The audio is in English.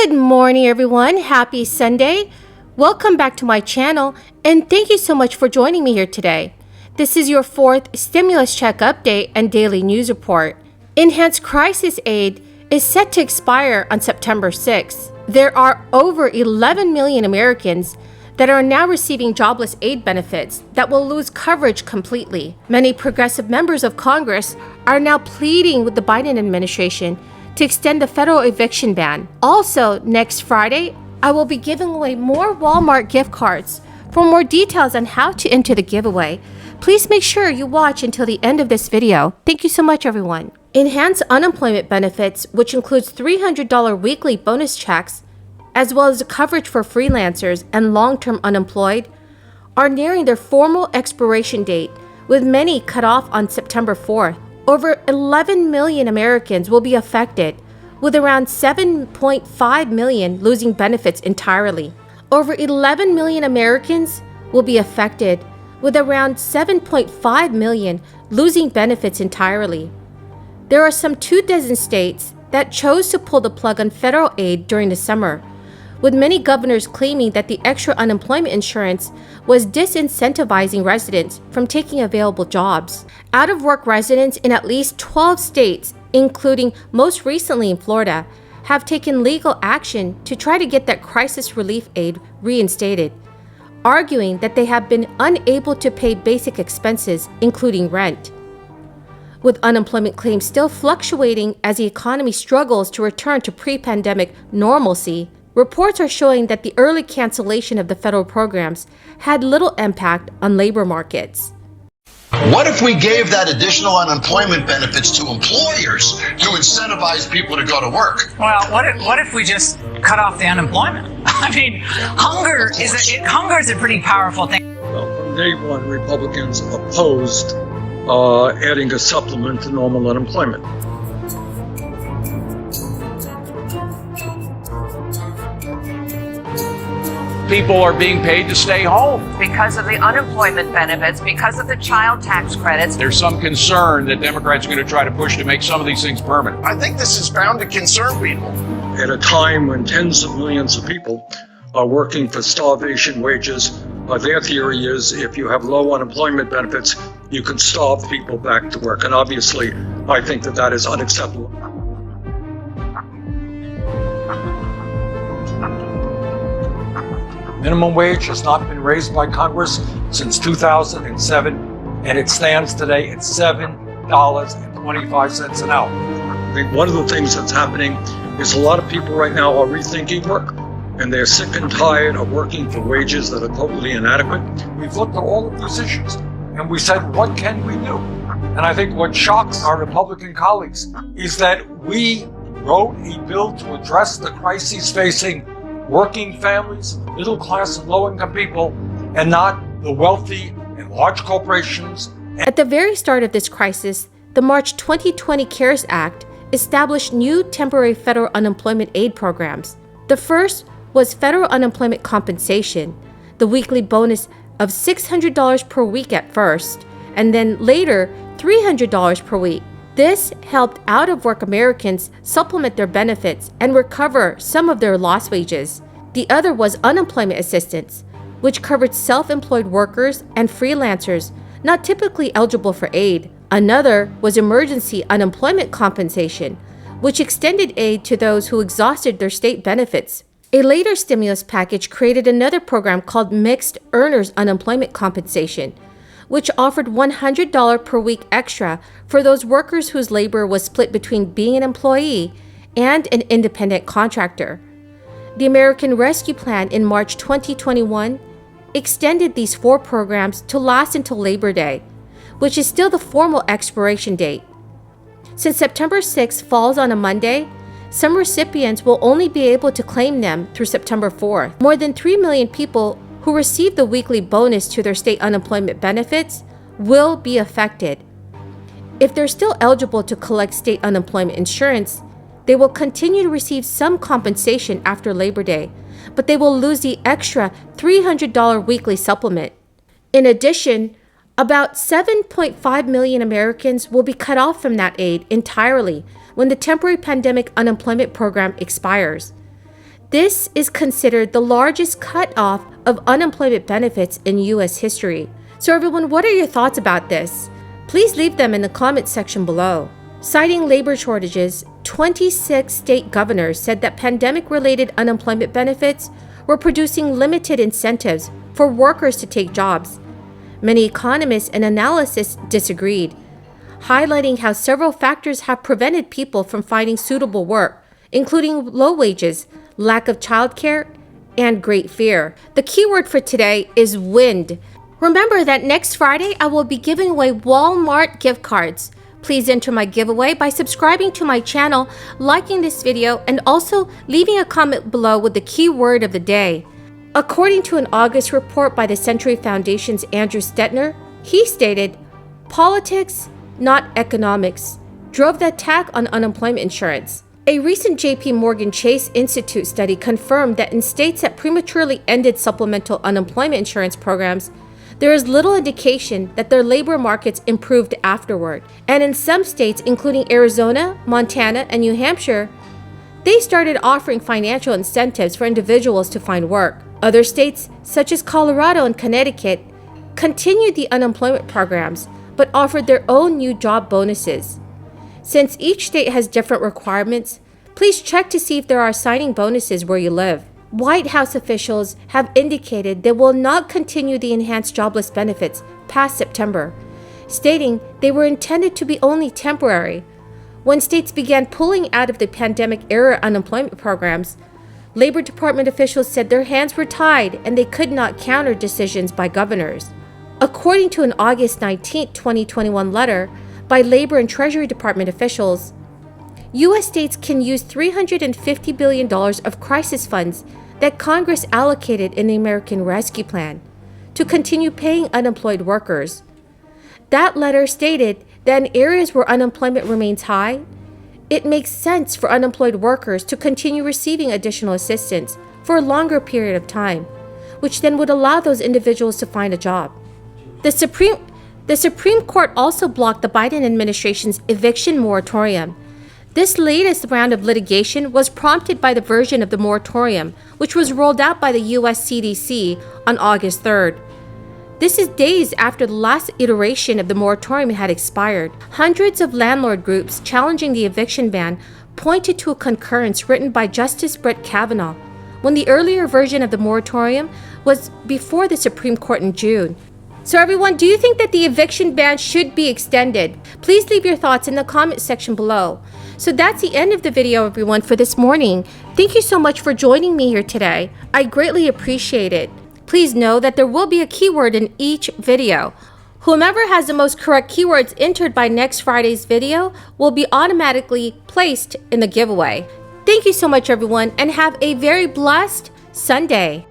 Good morning, everyone. Happy Sunday. Welcome back to my channel, and thank you so much for joining me here today. This is your fourth stimulus check update and daily news report. Enhanced crisis aid is set to expire on September 6th. There are over 11 million Americans that are now receiving jobless aid benefits that will lose coverage completely. Many progressive members of Congress are now pleading with the Biden administration to extend the federal eviction ban. Also, next Friday, I will be giving away more Walmart gift cards. For more details on how to enter the giveaway, please make sure you watch until the end of this video. Thank you so much, everyone. Enhanced unemployment benefits, which includes $300 weekly bonus checks, as well as coverage for freelancers and long-term unemployed, are nearing their formal expiration date, with many cut off on September 4th. Over 11 million Americans will be affected, with around 7.5 million losing benefits entirely. Over 11 million Americans will be affected, with around 7.5 million losing benefits entirely. There are some 24 states that chose to pull the plug on federal aid during the summer, with many governors claiming that the extra unemployment insurance was disincentivizing residents from taking available jobs. Out-of-work residents in at least 12 states, including most recently in Florida, have taken legal action to try to get that crisis relief aid reinstated, arguing that they have been unable to pay basic expenses, including rent. With unemployment claims still fluctuating as the economy struggles to return to pre-pandemic normalcy, reports are showing that the early cancellation of the federal programs had little impact on labor markets. What if we gave that additional unemployment benefits to employers to incentivize people to go to work? Well, what if we just cut off the unemployment? I mean, hunger is a pretty powerful thing. Well, from day one, Republicans opposed adding a supplement to normal unemployment. People are being paid to stay home. Because of the unemployment benefits, because of the child tax credits. There's some concern that Democrats are going to try to push to make some of these things permanent. I think this is bound to concern people. At a time when tens of millions of people are working for starvation wages, their theory is if you have low unemployment benefits, you can starve people back to work. And obviously, I think that that is unacceptable. Minimum wage has not been raised by Congress since 2007, and it stands today at $7.25 an hour. I think one of the things that's happening is a lot of people right now are rethinking work, and they're sick and tired of working for wages that are totally inadequate. We've looked at all of these issues, and we said, what can we do? And I think what shocks our Republican colleagues is that we wrote a bill to address the crises facing working families, middle class and low income people, and not the wealthy and large corporations. At the very start of this crisis, the March 2020 CARES Act established new temporary federal unemployment aid programs. The first was federal unemployment compensation, the weekly bonus of $600 per week at first, and then later $300 per week. This helped out-of-work Americans supplement their benefits and recover some of their lost wages. The other was unemployment assistance, which covered self-employed workers and freelancers not typically eligible for aid. Another was emergency unemployment compensation, which extended aid to those who exhausted their state benefits. A later stimulus package created another program called Mixed Earners Unemployment Compensation, which offered $100 per week extra for those workers whose labor was split between being an employee and an independent contractor. The American Rescue Plan in March 2021 extended these four programs to last until Labor Day, which is still the formal expiration date. Since September 6 falls on a Monday, some recipients will only be able to claim them through September 4th. More than 3 million people who receive the weekly bonus to their state unemployment benefits will be affected. If they're still eligible to collect state unemployment insurance, they will continue to receive some compensation after Labor Day, but they will lose the extra $300 weekly supplement. In addition, about 7.5 million Americans will be cut off from that aid entirely when the temporary pandemic unemployment program expires. This is considered the largest cutoff of unemployment benefits in U.S. history. So everyone, what are your thoughts about this? Please leave them in the comment section below. Citing labor shortages, 26 state governors said that pandemic-related unemployment benefits were producing limited incentives for workers to take jobs. Many economists and analysts disagreed, highlighting how several factors have prevented people from finding suitable work, including low wages, lack of childcare, and great fear. The keyword for today is wind. Remember that next Friday I will be giving away Walmart gift cards. Please enter my giveaway by subscribing to my channel, liking this video, and also leaving a comment below with the keyword of the day. According to an August report by the Century Foundation's Andrew Stetner, he stated, "Politics, not economics, drove the attack on unemployment insurance." A recent JP Morgan Chase Institute study confirmed that in states that prematurely ended supplemental unemployment insurance programs, there is little indication that their labor markets improved afterward. And in some states, including Arizona, Montana, and New Hampshire, they started offering financial incentives for individuals to find work. Other states, such as Colorado and Connecticut, continued the unemployment programs, but offered their own new job bonuses. Since each state has different requirements, please check to see if there are signing bonuses where you live. White House officials have indicated they will not continue the enhanced jobless benefits past September, stating they were intended to be only temporary. When states began pulling out of the pandemic-era unemployment programs, Labor Department officials said their hands were tied and they could not counter decisions by governors. According to an August 19, 2021 letter by Labor and Treasury Department officials, U.S. states can use $350 billion of crisis funds that Congress allocated in the American Rescue Plan to continue paying unemployed workers. That letter stated that in areas where unemployment remains high, it makes sense for unemployed workers to continue receiving additional assistance for a longer period of time, which then would allow those individuals to find a job. The Supreme Court also blocked the Biden administration's eviction moratorium. This latest round of litigation was prompted by the version of the moratorium, which was rolled out by the U.S. CDC on August 3rd. This is days after the last iteration of the moratorium had expired. Hundreds of landlord groups challenging the eviction ban pointed to a concurrence written by Justice Brett Kavanaugh when the earlier version of the moratorium was before the Supreme Court in June. So everyone, do you think that the eviction ban should be extended? Please leave your thoughts in the comment section below. So that's the end of the video, everyone, for this morning. Thank you so much for joining me here today. I greatly appreciate it. Please know that there will be a keyword in each video. Whomever has the most correct keywords entered by next Friday's video will be automatically placed in the giveaway. Thank you so much, everyone, and have a very blessed Sunday.